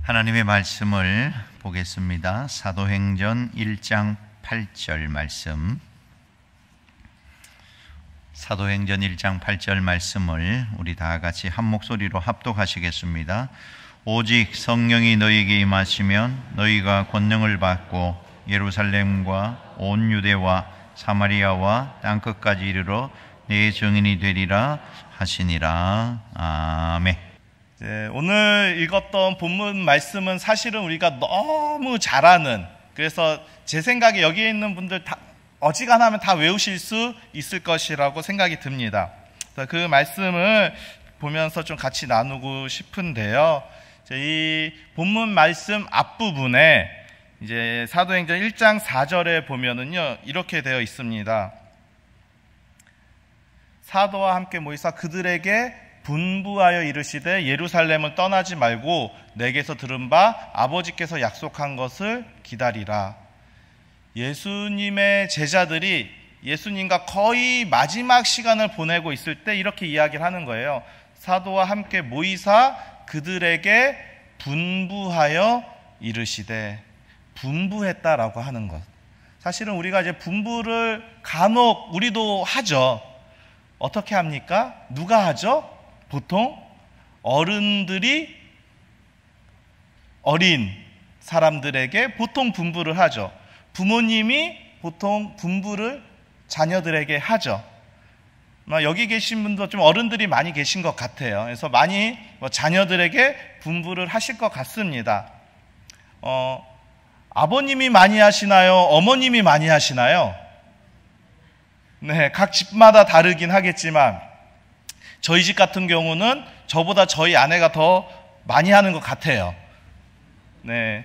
하나님의 말씀을 보겠습니다. 사도행전 1장 8절 말씀. 사도행전 1장 8절 말씀을 우리 다 같이 한 목소리로 합독하시겠습니다. 오직 성령이 너희에게 임하시면 너희가 권능을 받고 예루살렘과 온 유대와 사마리아와 땅끝까지 이르러 내 증인이 되리라 하시니라. 아멘. 오늘 읽었던 본문 말씀은 사실은 우리가 너무 잘 아는, 그래서 제 생각에 여기에 있는 분들 다 어지간하면 다 외우실 수 있을 것이라고 생각이 듭니다. 그 말씀을 보면서 좀 같이 나누고 싶은데요. 이 본문 말씀 앞부분에 이제 사도행전 1장 4절에 보면은요, 이렇게 되어 있습니다. 사도와 함께 모이사 그들에게 분부하여 이르시되 예루살렘을 떠나지 말고 내게서 들은 바 아버지께서 약속한 것을 기다리라. 예수님의 제자들이 예수님과 거의 마지막 시간을 보내고 있을 때 이렇게 이야기를 하는 거예요. 사도와 함께 모이사 그들에게 분부하여 이르시되, 분부했다라고 하는 것. 사실은 우리가 이제 분부를 간혹 우리도 하죠. 어떻게 합니까? 누가 하죠? 보통 어른들이 어린 사람들에게 보통 분부를 하죠. 부모님이 보통 분부를 자녀들에게 하죠. 여기 계신 분도 좀 어른들이 많이 계신 것 같아요. 그래서 많이 자녀들에게 분부를 하실 것 같습니다. 아버님이 많이 하시나요? 어머님이 많이 하시나요? 네, 각 집마다 다르긴 하겠지만 저희 집 같은 경우는 저보다 저희 아내가 더 많이 하는 것 같아요. 네.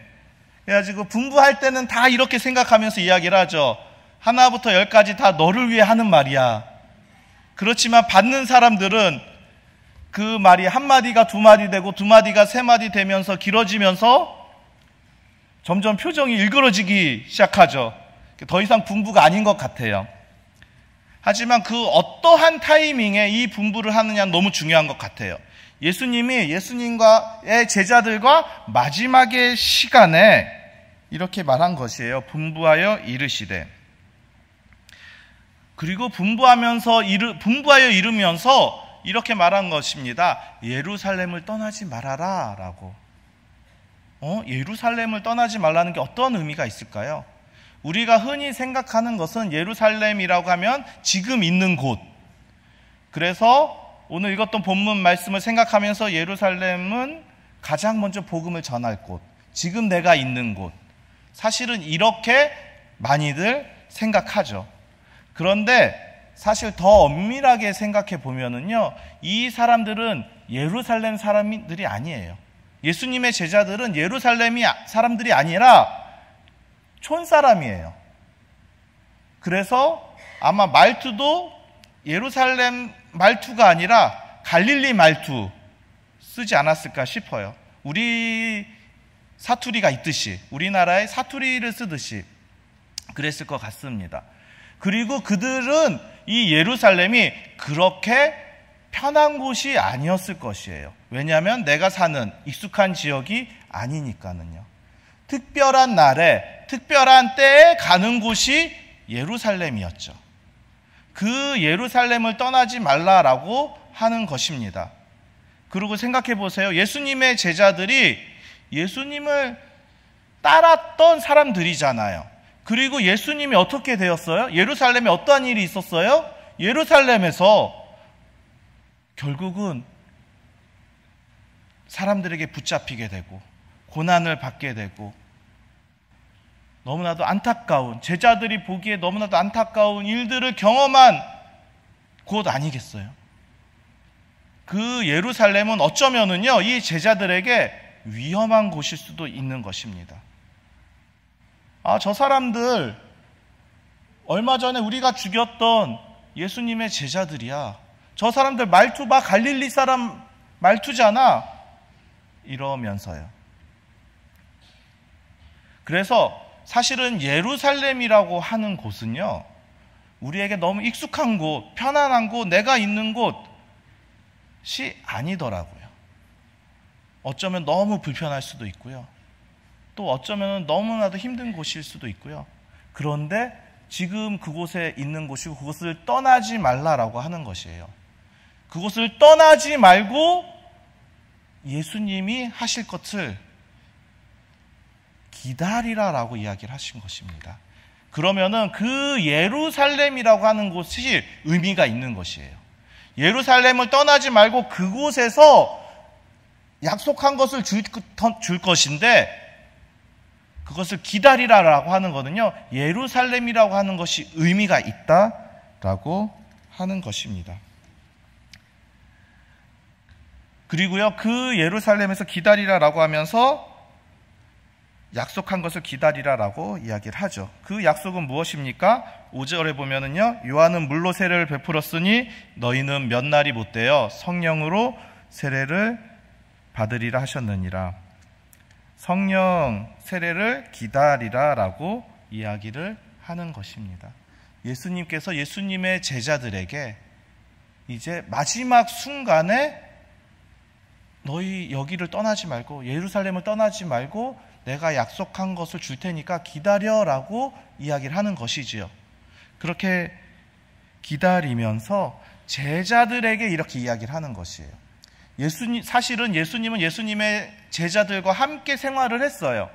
그래가지고 분부할 때는 다 이렇게 생각하면서 이야기를 하죠. 하나부터 열까지 다 너를 위해 하는 말이야. 그렇지만 받는 사람들은 그 말이 한 마디가 두 마디 되고 두 마디가 세 마디 되면서 길어지면서 점점 표정이 일그러지기 시작하죠. 더 이상 분부가 아닌 것 같아요. 하지만 그 어떠한 타이밍에 이 분부를 하느냐는 너무 중요한 것 같아요. 예수님이 예수님과의 제자들과 마지막의 시간에 이렇게 말한 것이에요. 분부하여 이르시되. 그리고 분부하여 이르면서 이렇게 말한 것입니다. 예루살렘을 떠나지 말아라 라고. 예루살렘을 떠나지 말라는 게 어떤 의미가 있을까요? 우리가 흔히 생각하는 것은 예루살렘이라고 하면 지금 있는 곳. 그래서 오늘 읽었던 본문 말씀을 생각하면서 예루살렘은 가장 먼저 복음을 전할 곳, 지금 내가 있는 곳. 사실은 이렇게 많이들 생각하죠. 그런데 사실 더 엄밀하게 생각해 보면은요, 이 사람들은 예루살렘 사람들이 아니에요. 예수님의 제자들은 예루살렘이 사람들이 아니라 촌사람이에요. 그래서 아마 말투도 예루살렘 말투가 아니라 갈릴리 말투 쓰지 않았을까 싶어요. 우리 사투리가 있듯이, 우리나라의 사투리를 쓰듯이 그랬을 것 같습니다. 그리고 그들은 이 예루살렘이 그렇게 편한 곳이 아니었을 것이에요. 왜냐하면 내가 사는 익숙한 지역이 아니니까는요. 특별한 날에, 특별한 때에 가는 곳이 예루살렘이었죠. 그 예루살렘을 떠나지 말라라고 하는 것입니다. 그리고 생각해 보세요. 예수님의 제자들이 예수님을 따랐던 사람들이잖아요. 그리고 예수님이 어떻게 되었어요? 예루살렘에 어떠한 일이 있었어요? 예루살렘에서 결국은 사람들에게 붙잡히게 되고 고난을 받게 되고 너무나도 안타까운, 제자들이 보기에 너무나도 안타까운 일들을 경험한 곳 아니겠어요? 그 예루살렘은 어쩌면은요, 이 제자들에게 위험한 곳일 수도 있는 것입니다. 저 사람들 얼마 전에 우리가 죽였던 예수님의 제자들이야. 저 사람들 말투 봐, 갈릴리 사람 말투잖아. 이러면서요. 그래서 사실은 예루살렘이라고 하는 곳은요, 우리에게 너무 익숙한 곳, 편안한 곳, 내가 있는 곳이 아니더라고요. 어쩌면 너무 불편할 수도 있고요. 또 어쩌면 너무나도 힘든 곳일 수도 있고요. 그런데 지금 그곳에 있는 곳이고 그곳을 떠나지 말라라고 하는 것이에요. 그곳을 떠나지 말고 예수님이 하실 것을 기다리라라고 이야기를 하신 것입니다. 그러면은 그 예루살렘이라고 하는 곳이 의미가 있는 것이에요. 예루살렘을 떠나지 말고 그곳에서 약속한 것을 줄 것인데 그것을 기다리라라고 하는 거는요, 예루살렘이라고 하는 것이 의미가 있다라고 하는 것입니다. 그리고요, 그 예루살렘에서 기다리라라고 하면서 약속한 것을 기다리라라고 이야기를 하죠. 그 약속은 무엇입니까? 5절에 보면은요, 요한은 물로 세례를 베풀었으니 너희는 몇 날이 못되어 성령으로 세례를 받으리라 하셨느니라. 성령 세례를 기다리라라고 이야기를 하는 것입니다. 예수님께서 예수님의 제자들에게 이제 마지막 순간에 너희 여기를 떠나지 말고 예루살렘을 떠나지 말고 내가 약속한 것을 줄 테니까 기다려라고 이야기를 하는 것이지요. 그렇게 기다리면서 제자들에게 이렇게 이야기를 하는 것이에요. 사실은 예수님은 예수님의 제자들과 함께 생활을 했어요.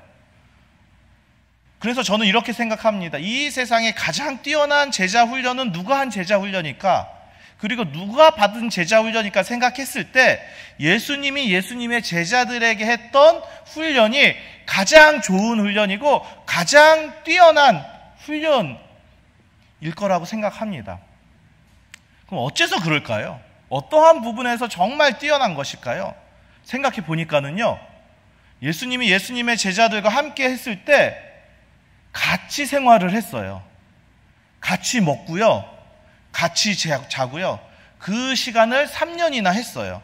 그래서 저는 이렇게 생각합니다. 이 세상에 가장 뛰어난 제자 훈련은 누가 한 제자 훈련일까? 그리고 누가 받은 제자 훈련일까 생각했을 때 예수님이 예수님의 제자들에게 했던 훈련이 가장 좋은 훈련이고 가장 뛰어난 훈련일 거라고 생각합니다. 그럼 어째서 그럴까요? 어떠한 부분에서 정말 뛰어난 것일까요? 생각해 보니까는요, 예수님이 예수님의 제자들과 함께 했을 때 같이 생활을 했어요. 같이 먹고요, 같이 자고요. 그 시간을 3년이나 했어요.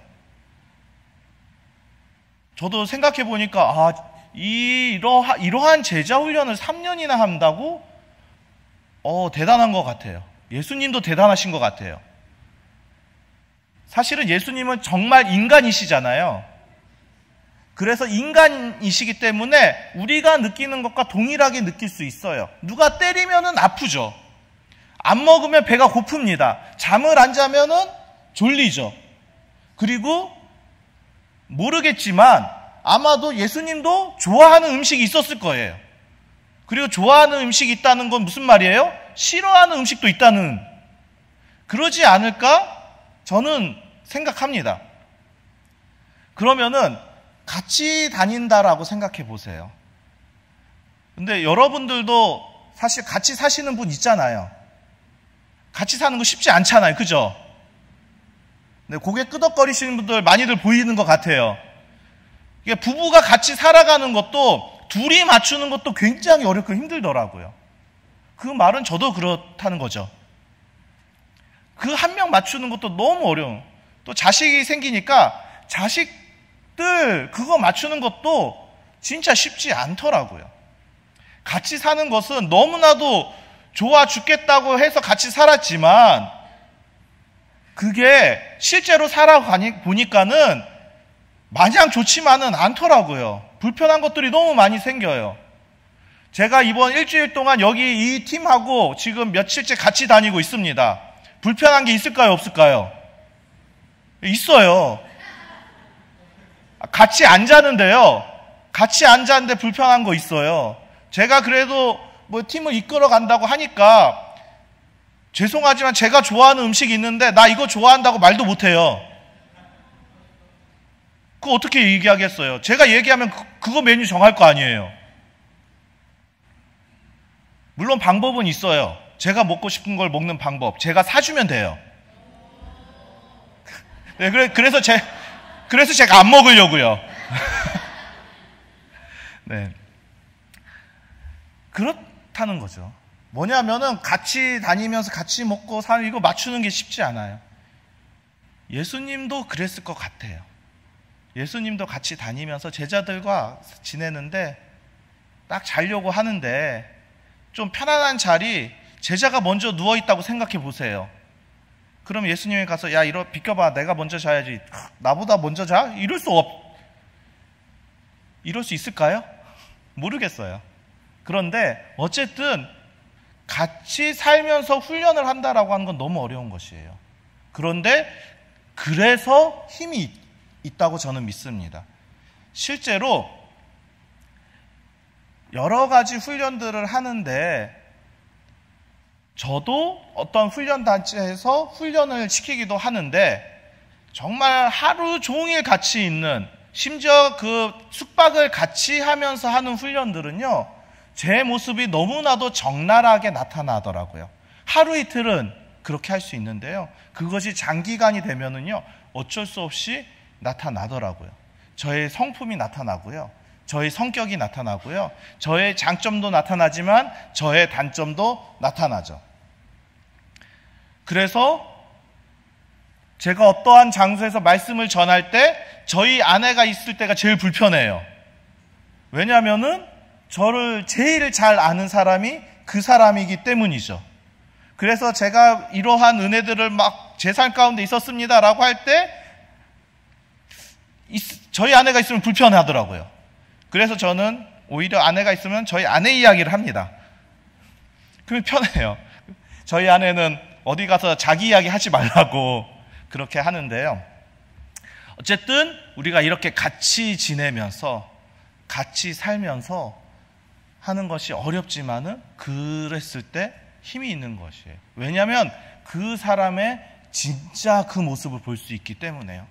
저도 생각해 보니까 이러한 제자 훈련을 3년이나 한다고? 대단한 것 같아요. 예수님도 대단하신 것 같아요. 사실은 예수님은 정말 인간이시잖아요. 그래서 인간이시기 때문에 우리가 느끼는 것과 동일하게 느낄 수 있어요. 누가 때리면은 아프죠. 안 먹으면 배가 고픕니다. 잠을 안 자면은 졸리죠. 그리고 모르겠지만 아마도 예수님도 좋아하는 음식이 있었을 거예요. 그리고 좋아하는 음식이 있다는 건 무슨 말이에요? 싫어하는 음식도 있다는, 그러지 않을까? 저는 생각합니다. 그러면은 같이 다닌다라고 생각해 보세요. 근데 여러분들도 사실 같이 사시는 분 있잖아요. 같이 사는 거 쉽지 않잖아요. 그죠? 네, 고개 끄덕거리시는 분들 많이들 보이는 것 같아요. 이게 부부가 같이 살아가는 것도, 둘이 맞추는 것도 굉장히 어렵고 힘들더라고요. 그 말은 저도 그렇다는 거죠. 그 한 명 맞추는 것도 너무 어려워. 또 자식이 생기니까 자식들 그거 맞추는 것도 진짜 쉽지 않더라고요. 같이 사는 것은 너무나도 좋아 죽겠다고 해서 같이 살았지만 그게 실제로 살아보니까는 마냥 좋지만은 않더라고요. 불편한 것들이 너무 많이 생겨요. 제가 이번 일주일 동안 여기 이 팀하고 지금 며칠째 같이 다니고 있습니다. 불편한 게 있을까요? 없을까요? 있어요. 같이 안 자는데요. 같이 안 자는데 불편한 거 있어요. 제가 그래도 뭐 팀을 이끌어 간다고 하니까 죄송하지만 제가 좋아하는 음식이 있는데 나 이거 좋아한다고 말도 못해요. 그거 어떻게 얘기하겠어요? 제가 얘기하면 그거 메뉴 정할 거 아니에요. 물론 방법은 있어요. 제가 먹고 싶은 걸 먹는 방법. 제가 사주면 돼요. 네, 그래서 제가 안 먹으려고요. 네. 그렇다는 거죠. 뭐냐면은 같이 다니면서 같이 먹고 사는 이거 맞추는 게 쉽지 않아요. 예수님도 그랬을 것 같아요. 예수님도 같이 다니면서 제자들과 지내는데 딱 자려고 하는데 좀 편안한 자리, 제자가 먼저 누워있다고 생각해 보세요. 그럼 예수님이 가서 야 비켜봐, 내가 먼저 자야지. 나보다 먼저 자? 이럴 수 이럴 수 있을까요? 모르겠어요. 그런데 어쨌든 같이 살면서 훈련을 한다라고 하는 건 너무 어려운 것이에요. 그런데 그래서 힘이 있다고 저는 믿습니다. 실제로 여러 가지 훈련들을 하는데 저도 어떤 훈련단체에서 훈련을 시키기도 하는데 정말 하루 종일 같이 있는, 심지어 그 숙박을 같이 하면서 하는 훈련들은요, 제 모습이 너무나도 적나라하게 나타나더라고요. 하루 이틀은 그렇게 할 수 있는데요, 그것이 장기간이 되면은요, 어쩔 수 없이 나타나더라고요. 저의 성품이 나타나고요, 저의 성격이 나타나고요, 저의 장점도 나타나지만 저의 단점도 나타나죠. 그래서 제가 어떠한 장소에서 말씀을 전할 때 저희 아내가 있을 때가 제일 불편해요. 왜냐하면은 저를 제일 잘 아는 사람이 그 사람이기 때문이죠. 그래서 제가 이러한 은혜들을 막 제 삶 가운데 있었습니다라고 할 때 저희 아내가 있으면 불편하더라고요. 그래서 저는 오히려 아내가 있으면 저희 아내 이야기를 합니다. 그러면 편해요. 저희 아내는 어디 가서 자기 이야기 하지 말라고 그렇게 하는데요. 어쨌든 우리가 이렇게 같이 지내면서 같이 살면서 하는 것이 어렵지만은 그랬을 때 힘이 있는 것이에요. 왜냐하면 그 사람의 진짜 그 모습을 볼 수 있기 때문에요.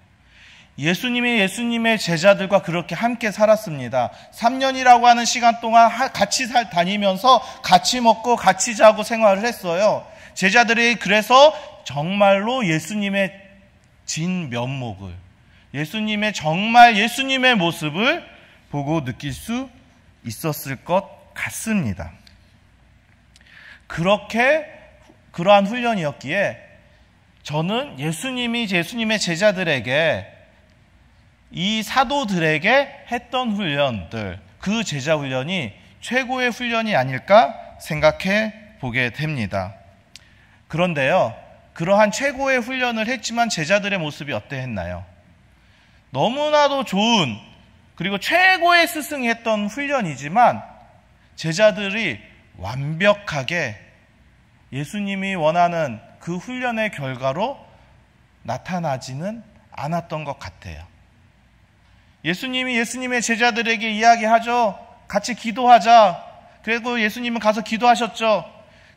예수님의 제자들과 그렇게 함께 살았습니다. 3년이라고 하는 시간 동안 같이 다니면서 같이 먹고 같이 자고 생활을 했어요. 제자들이 그래서 정말로 예수님의 진 면목을, 예수님의 모습을 보고 느낄 수 있었을 것 같습니다. 그러한 훈련이었기에 저는 예수님의 제자들에게, 이 사도들에게 했던 훈련들, 그 제자 훈련이 최고의 훈련이 아닐까 생각해 보게 됩니다. 그런데요, 그러한 최고의 훈련을 했지만 제자들의 모습이 어떠했나요? 너무나도 좋은, 그리고 최고의 스승이 했던 훈련이지만 제자들이 완벽하게 예수님이 원하는 그 훈련의 결과로 나타나지는 않았던 것 같아요. 예수님의 제자들에게 이야기하죠. 같이 기도하자. 그리고 예수님은 가서 기도하셨죠.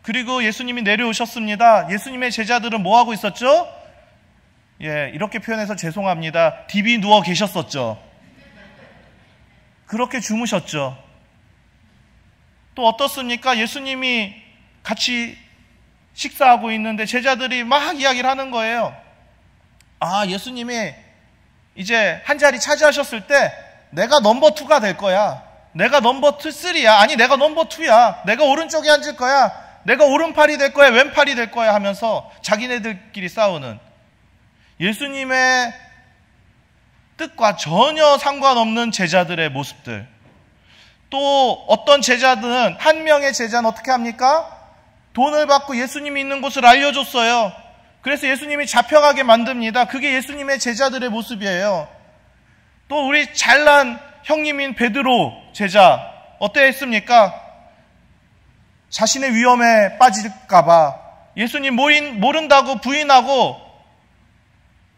그리고 예수님이 내려오셨습니다. 예수님의 제자들은 뭐 하고 있었죠? 이렇게 표현해서 죄송합니다. 디비 누워 계셨었죠. 그렇게 주무셨죠. 또 어떻습니까? 예수님이 같이 식사하고 있는데 제자들이 막 이야기를 하는 거예요. 예수님이 이제 한 자리 차지하셨을 때 내가 넘버 2가 될 거야. 내가 넘버 3야. 아니, 내가 넘버 2야. 내가 오른쪽에 앉을 거야. 내가 오른팔이 될 거야. 왼팔이 될 거야 하면서 자기네들끼리 싸우는, 예수님의 뜻과 전혀 상관없는 제자들의 모습들. 또 어떤 제자들은, 한 명의 제자는 어떻게 합니까? 돈을 받고 예수님이 있는 곳을 알려줬어요. 그래서 예수님이 잡혀가게 만듭니다. 그게 예수님의 제자들의 모습이에요. 또 우리 잘난 형님인 베드로 제자 어땠습니까? 자신의 위험에 빠질까봐 예수님 모른다고 부인하고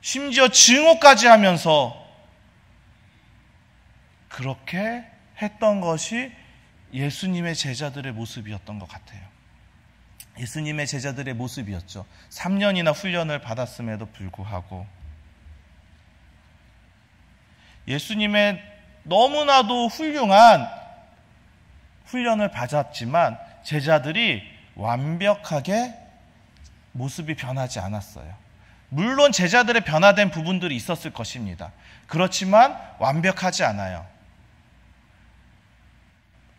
심지어 증오까지 하면서 그렇게 했던 것이 예수님의 제자들의 모습이었던 것 같아요. 예수님의 제자들의 모습이었죠. 3년이나 훈련을 받았음에도 불구하고 예수님의 너무나도 훌륭한 훈련을 받았지만 제자들이 완벽하게 모습이 변하지 않았어요. 물론 제자들의 변화된 부분들이 있었을 것입니다. 그렇지만 완벽하지 않아요.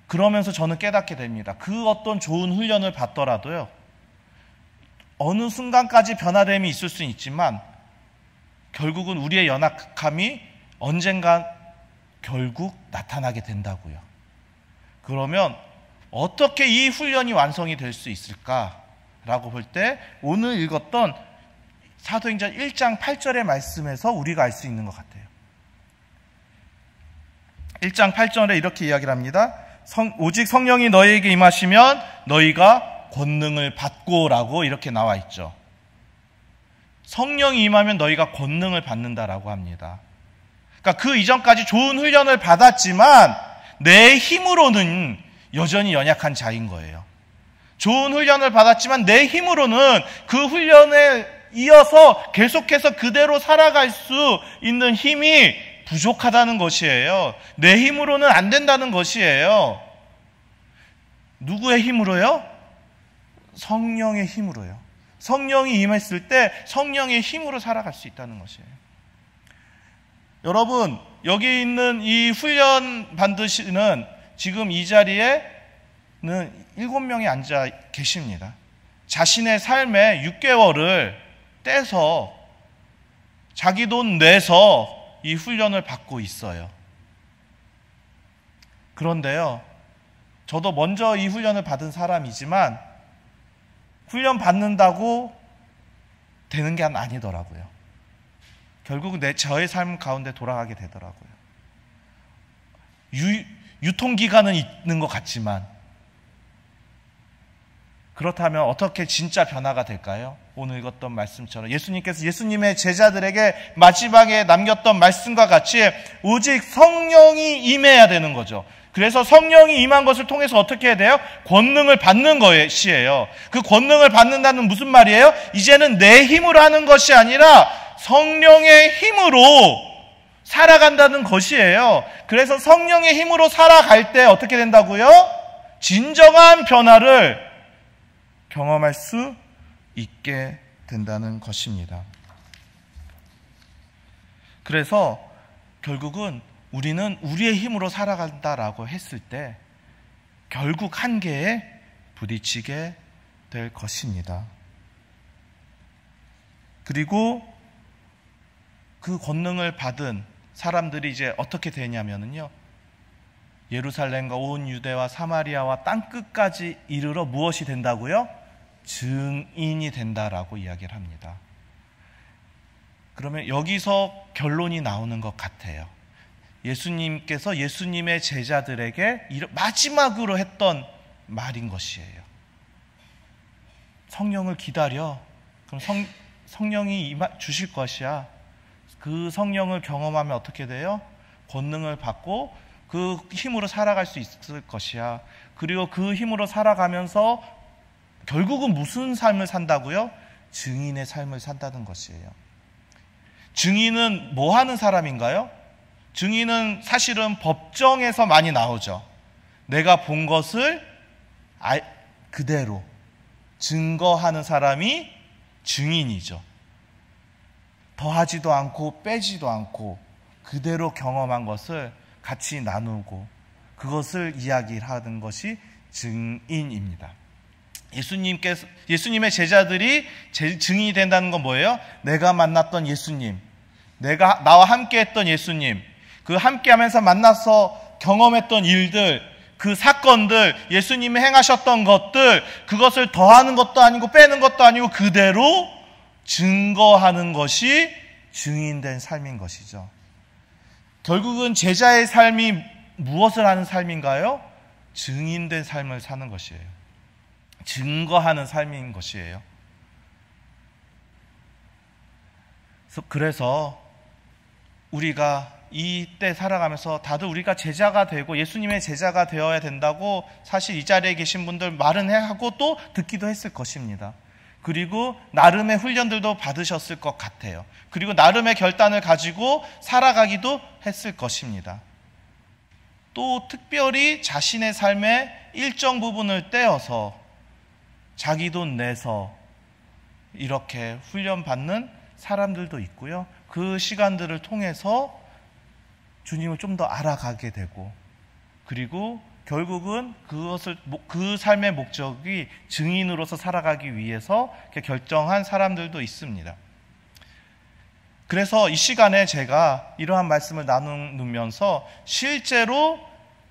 그러면서 저는 깨닫게 됩니다. 그 어떤 좋은 훈련을 받더라도요, 어느 순간까지 변화됨이 있을 수는 있지만 결국은 우리의 연약함이 언젠간 결국 나타나게 된다고요. 그러면 어떻게 이 훈련이 완성이 될 수 있을까라고 볼 때 오늘 읽었던 사도행전 1장 8절의 말씀에서 우리가 알 수 있는 것 같아요. 1장 8절에 이렇게 이야기를 합니다. 오직 성령이 너희에게 임하시면 너희가 권능을 받고라고 이렇게 나와 있죠. 성령이 임하면 너희가 권능을 받는다라고 합니다. 그러니까 그 이전까지 좋은 훈련을 받았지만 내 힘으로는 여전히 연약한 자인 거예요. 좋은 훈련을 받았지만 내 힘으로는 그 훈련에 이어서 계속해서 그대로 살아갈 수 있는 힘이 부족하다는 것이에요. 내 힘으로는 안 된다는 것이에요. 누구의 힘으로요? 성령의 힘으로요. 성령이 임했을 때 성령의 힘으로 살아갈 수 있다는 것이에요. 여러분, 여기 있는 이 훈련 받으시는 지금 이 자리에는 7명이 앉아 계십니다. 자신의 삶의 6개월을 떼서 자기 돈 내서 이 훈련을 받고 있어요. 그런데요, 저도 먼저 이 훈련을 받은 사람이지만 훈련 받는다고 되는 게 아니더라고요. 결국은 저의 삶 가운데 돌아가게 되더라고요. 유통기간은 있는 것 같지만 그렇다면 어떻게 진짜 변화가 될까요? 오늘 읽었던 말씀처럼 예수님께서 예수님의 제자들에게 마지막에 남겼던 말씀과 같이 오직 성령이 임해야 되는 거죠. 그래서 성령이 임한 것을 통해서 어떻게 해야 돼요? 권능을 받는 것이에요. 그 권능을 받는다는 무슨 말이에요? 이제는 내 힘으로 하는 것이 아니라 성령의 힘으로 살아간다는 것이에요. 그래서 성령의 힘으로 살아갈 때 어떻게 된다고요? 진정한 변화를 경험할 수 있게 된다는 것입니다. 그래서 결국은 우리는 우리의 힘으로 살아간다라고 했을 때 결국 한계에 부딪히게 될 것입니다. 그리고 그 권능을 받은 사람들이 이제 어떻게 되냐면요, 예루살렘과 온 유대와 사마리아와 땅끝까지 이르러 무엇이 된다고요? 증인이 된다라고 이야기를 합니다. 그러면 여기서 결론이 나오는 것 같아요. 예수님께서 예수님의 제자들에게 마지막으로 했던 말인 것이에요. 성령을 기다려. 그럼 성령이 주실 것이야. 그 성령을 경험하면 어떻게 돼요? 권능을 받고 그 힘으로 살아갈 수 있을 것이야. 그리고 그 힘으로 살아가면서 결국은 무슨 삶을 산다고요? 증인의 삶을 산다는 것이에요. 증인은 뭐 하는 사람인가요? 증인은 사실은 법정에서 많이 나오죠. 내가 본 것을 그대로 증거하는 사람이 증인이죠. 더하지도 않고 빼지도 않고 그대로 경험한 것을 같이 나누고 그것을 이야기하는 것이 증인입니다. 예수님의 제자들이 증인이 된다는 건 뭐예요? 내가 만났던 예수님, 나와 함께 했던 예수님, 그 함께 하면서 만나서 경험했던 일들, 그 사건들, 예수님이 행하셨던 것들, 그것을 더하는 것도 아니고 빼는 것도 아니고 그대로 증거하는 것이 증인된 삶인 것이죠. 결국은 제자의 삶이 무엇을 하는 삶인가요? 증인된 삶을 사는 것이에요. 증거하는 삶인 것이에요. 그래서 우리가 이때 살아가면서 다들 우리가 제자가 되고 예수님의 제자가 되어야 된다고 사실 이 자리에 계신 분들 말은 하고 또 듣기도 했을 것입니다. 그리고 나름의 훈련들도 받으셨을 것 같아요. 그리고 나름의 결단을 가지고 살아가기도 했을 것입니다. 또 특별히 자신의 삶의 일정 부분을 떼어서 자기 돈 내서 이렇게 훈련받는 사람들도 있고요. 그 시간들을 통해서 주님을 좀 더 알아가게 되고, 그리고 결국은 그 삶의 목적이 증인으로서 살아가기 위해서 결정한 사람들도 있습니다. 그래서 이 시간에 제가 이러한 말씀을 나누면서 실제로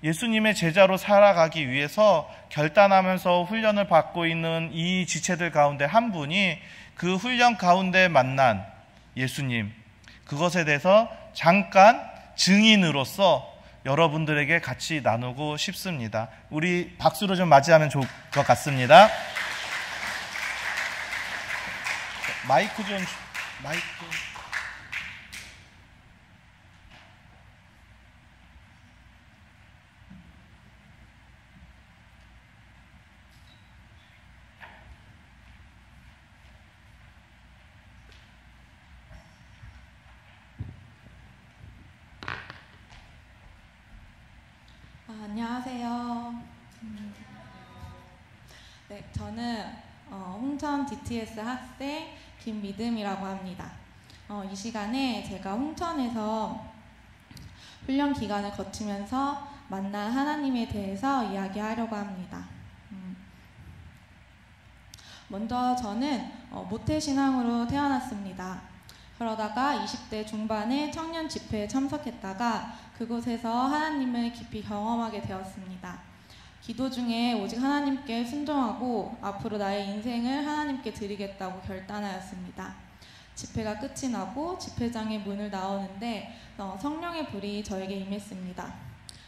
예수님의 제자로 살아가기 위해서 결단하면서 훈련을 받고 있는 이 지체들 가운데 한 분이 그 훈련 가운데 만난 예수님, 그것에 대해서 잠깐 증인으로서 여러분들에게 같이 나누고 싶습니다. 우리 박수로 좀 맞이하면 좋을 것 같습니다. 마이크. 안녕하세요. 네, 저는 홍천 DTS 학생 김미듬이라고 합니다. 이 시간에 제가 홍천에서 훈련 기간을 거치면서 만난 하나님에 대해서 이야기하려고 합니다. 먼저 저는 모태신앙으로 태어났습니다. 그러다가 20대 중반에 청년 집회에 참석했다가 그곳에서 하나님을 깊이 경험하게 되었습니다. 기도 중에 오직 하나님께 순종하고 앞으로 나의 인생을 하나님께 드리겠다고 결단하였습니다. 집회가 끝이 나고 집회장의 문을 나오는데 성령의 불이 저에게 임했습니다.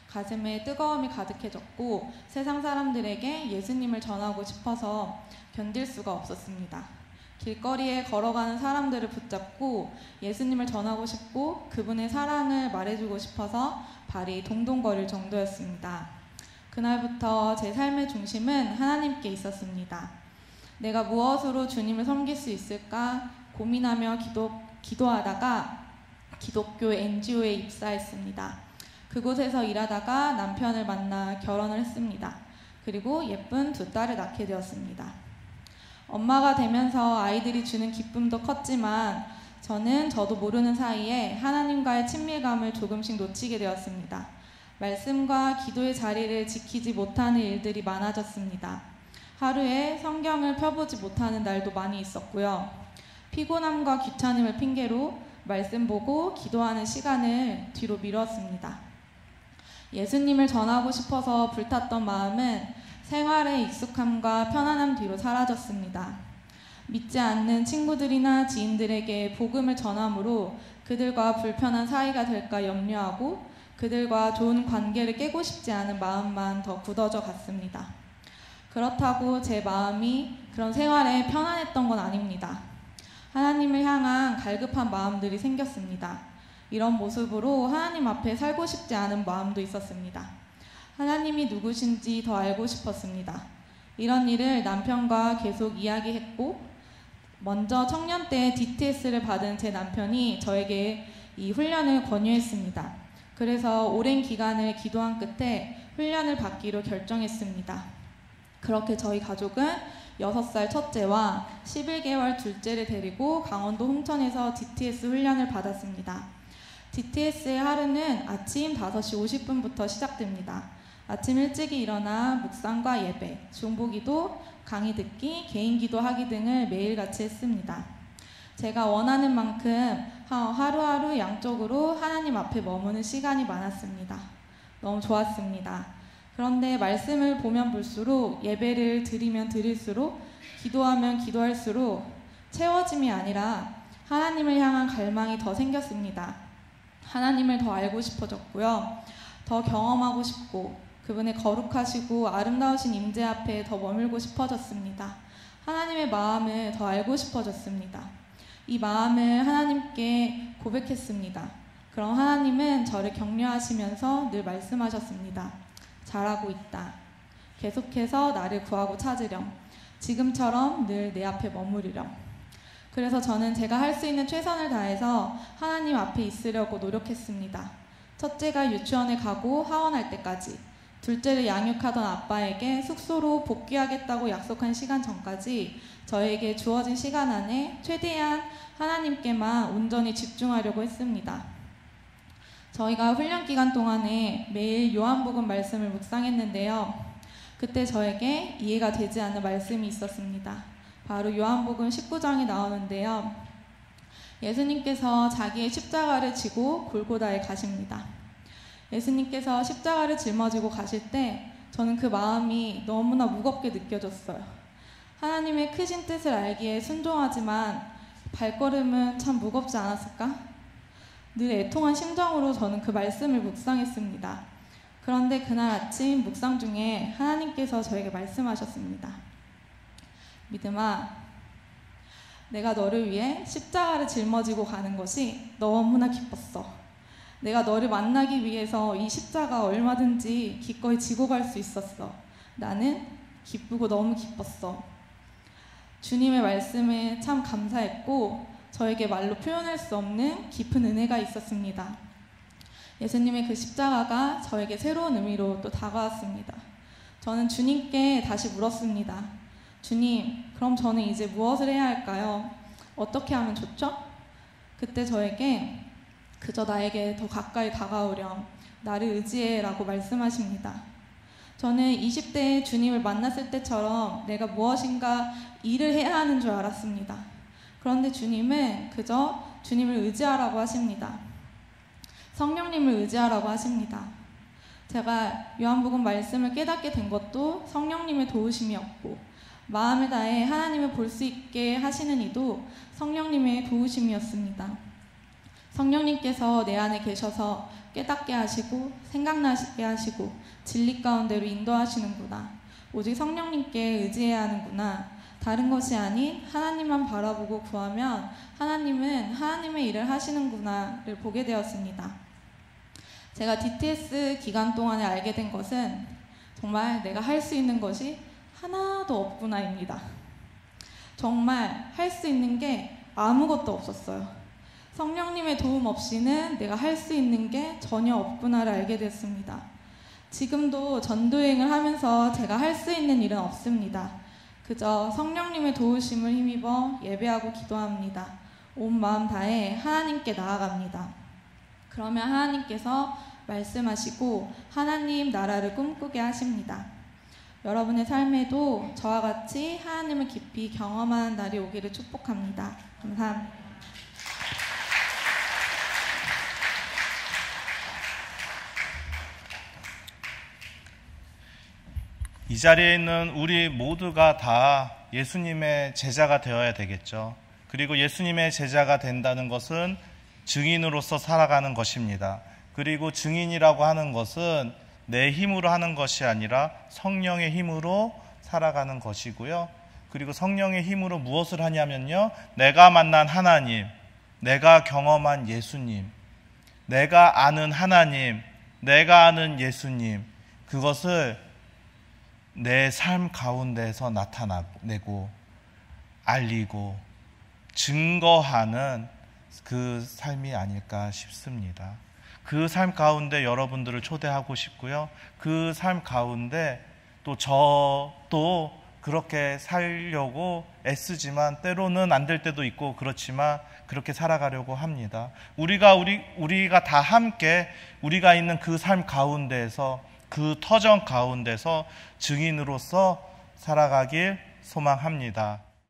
가슴에 뜨거움이 가득해졌고 세상 사람들에게 예수님을 전하고 싶어서 견딜 수가 없었습니다. 길거리에 걸어가는 사람들을 붙잡고 예수님을 전하고 싶고 그분의 사랑을 말해주고 싶어서 발이 동동거릴 정도였습니다. 그날부터 제 삶의 중심은 하나님께 있었습니다. 내가 무엇으로 주님을 섬길 수 있을까 고민하며 기도하다가 기독교 NGO에 입사했습니다. 그곳에서 일하다가 남편을 만나 결혼을 했습니다. 그리고 예쁜 2딸을 낳게 되었습니다. 엄마가 되면서 아이들이 주는 기쁨도 컸지만 저도 모르는 사이에 하나님과의 친밀감을 조금씩 놓치게 되었습니다. 말씀과 기도의 자리를 지키지 못하는 일들이 많아졌습니다. 하루에 성경을 펴보지 못하는 날도 많이 있었고요. 피곤함과 귀찮음을 핑계로 말씀 보고 기도하는 시간을 뒤로 미뤘습니다. 예수님을 전하고 싶어서 불탔던 마음은 생활의 익숙함과 편안함 뒤로 사라졌습니다. 믿지 않는 친구들이나 지인들에게 복음을 전함으로 그들과 불편한 사이가 될까 염려하고 그들과 좋은 관계를 깨고 싶지 않은 마음만 더 굳어져 갔습니다. 그렇다고 제 마음이 그런 생활에 편안했던 건 아닙니다. 하나님을 향한 갈급한 마음들이 생겼습니다. 이런 모습으로 하나님 앞에 살고 싶지 않은 마음도 있었습니다. 하나님이 누구신지 더 알고 싶었습니다. 이런 일을 남편과 계속 이야기했고 먼저 청년 때 DTS를 받은 제 남편이 저에게 이 훈련을 권유했습니다. 그래서 오랜 기간을 기도한 끝에 훈련을 받기로 결정했습니다. 그렇게 저희 가족은 6살 첫째와 11개월 둘째를 데리고 강원도 홍천에서 DTS 훈련을 받았습니다. DTS의 하루는 아침 5시 50분부터 시작됩니다. 아침 일찍이 일어나 묵상과 예배, 중보기도, 강의 듣기, 개인기도 하기 등을 매일같이 했습니다. 제가 원하는 만큼 하루하루 양쪽으로 하나님 앞에 머무는 시간이 많았습니다. 너무 좋았습니다. 그런데 말씀을 보면 볼수록 예배를 드리면 드릴수록 기도하면 기도할수록 채워짐이 아니라 하나님을 향한 갈망이 더 생겼습니다. 하나님을 더 알고 싶어졌고요. 더 경험하고 싶고 그분의 거룩하시고 아름다우신 임재 앞에 더 머물고 싶어졌습니다. 하나님의 마음을 더 알고 싶어졌습니다. 이 마음을 하나님께 고백했습니다. 그럼 하나님은 저를 격려하시면서 늘 말씀하셨습니다. 잘하고 있다. 계속해서 나를 구하고 찾으렴. 지금처럼 늘 내 앞에 머무르렴. 그래서 저는 제가 할 수 있는 최선을 다해서 하나님 앞에 있으려고 노력했습니다. 첫째가 유치원에 가고 하원할 때까지, 둘째를 양육하던 아빠에게 숙소로 복귀하겠다고 약속한 시간 전까지 저에게 주어진 시간 안에 최대한 하나님께만 온전히 집중하려고 했습니다. 저희가 훈련 기간 동안에 매일 요한복음 말씀을 묵상했는데요. 그때 저에게 이해가 되지 않는 말씀이 있었습니다. 바로 요한복음 19장이 나오는데요. 예수님께서 자기의 십자가를 지고 골고다에 가십니다. 예수님께서 십자가를 짊어지고 가실 때 저는 그 마음이 너무나 무겁게 느껴졌어요. 하나님의 크신 뜻을 알기에 순종하지만 발걸음은 참 무겁지 않았을까? 늘 애통한 심정으로 저는 그 말씀을 묵상했습니다. 그런데 그날 아침 묵상 중에 하나님께서 저에게 말씀하셨습니다. 믿음아, 내가 너를 위해 십자가를 짊어지고 가는 것이 너무나 기뻤어. 내가 너를 만나기 위해서 이 십자가 얼마든지 기꺼이 지고 갈 수 있었어. 나는 기쁘고 너무 기뻤어. 주님의 말씀에 참 감사했고 저에게 말로 표현할 수 없는 깊은 은혜가 있었습니다. 예수님의 그 십자가가 저에게 새로운 의미로 또 다가왔습니다. 저는 주님께 다시 물었습니다. 주님, 그럼 저는 이제 무엇을 해야 할까요? 어떻게 하면 좋죠? 그때 저에게 그저 나에게 더 가까이 다가오렴, 나를 의지해라고 말씀하십니다. 저는 20대에 주님을 만났을 때처럼 내가 무엇인가 일을 해야 하는 줄 알았습니다. 그런데 주님은 그저 주님을 의지하라고 하십니다. 성령님을 의지하라고 하십니다. 제가 요한복음 말씀을 깨닫게 된 것도 성령님의 도우심이었고 마음에 다해 하나님을 볼 수 있게 하시는 이도 성령님의 도우심이었습니다. 성령님께서 내 안에 계셔서 깨닫게 하시고 생각나게 하시고 진리 가운데로 인도하시는구나. 오직 성령님께 의지해야 하는구나. 다른 것이 아닌 하나님만 바라보고 구하면 하나님은 하나님의 일을 하시는구나를 보게 되었습니다. 제가 DTS 기간 동안에 알게 된 것은 정말 내가 할 수 있는 것이 하나도 없구나입니다. 정말 할 수 있는 게 아무것도 없었어요. 성령님의 도움 없이는 내가 할 수 있는 게 전혀 없구나를 알게 됐습니다. 지금도 전도여행을 하면서 제가 할 수 있는 일은 없습니다. 그저 성령님의 도우심을 힘입어 예배하고 기도합니다. 온 마음 다해 하나님께 나아갑니다. 그러면 하나님께서 말씀하시고 하나님 나라를 꿈꾸게 하십니다. 여러분의 삶에도 저와 같이 하나님을 깊이 경험하는 날이 오기를 축복합니다. 감사합니다. 이 자리에 있는 우리 모두가 다 예수님의 제자가 되어야 되겠죠. 그리고 예수님의 제자가 된다는 것은 증인으로서 살아가는 것입니다. 그리고 증인이라고 하는 것은 내 힘으로 하는 것이 아니라 성령의 힘으로 살아가는 것이고요. 그리고 성령의 힘으로 무엇을 하냐면요, 내가 만난 하나님, 내가 경험한 예수님, 내가 아는 하나님, 내가 아는 예수님, 그것을 내 삶 가운데서 나타내고 알리고 증거하는 그 삶이 아닐까 싶습니다. 그 삶 가운데 여러분들을 초대하고 싶고요. 그 삶 가운데 또 저도 그렇게 살려고 애쓰지만 때로는 안 될 때도 있고 그렇지만 그렇게 살아가려고 합니다. 우리가 다 함께 우리가 있는 그 삶 가운데에서 그 터전 가운데서 증인으로서 살아가길 소망합니다.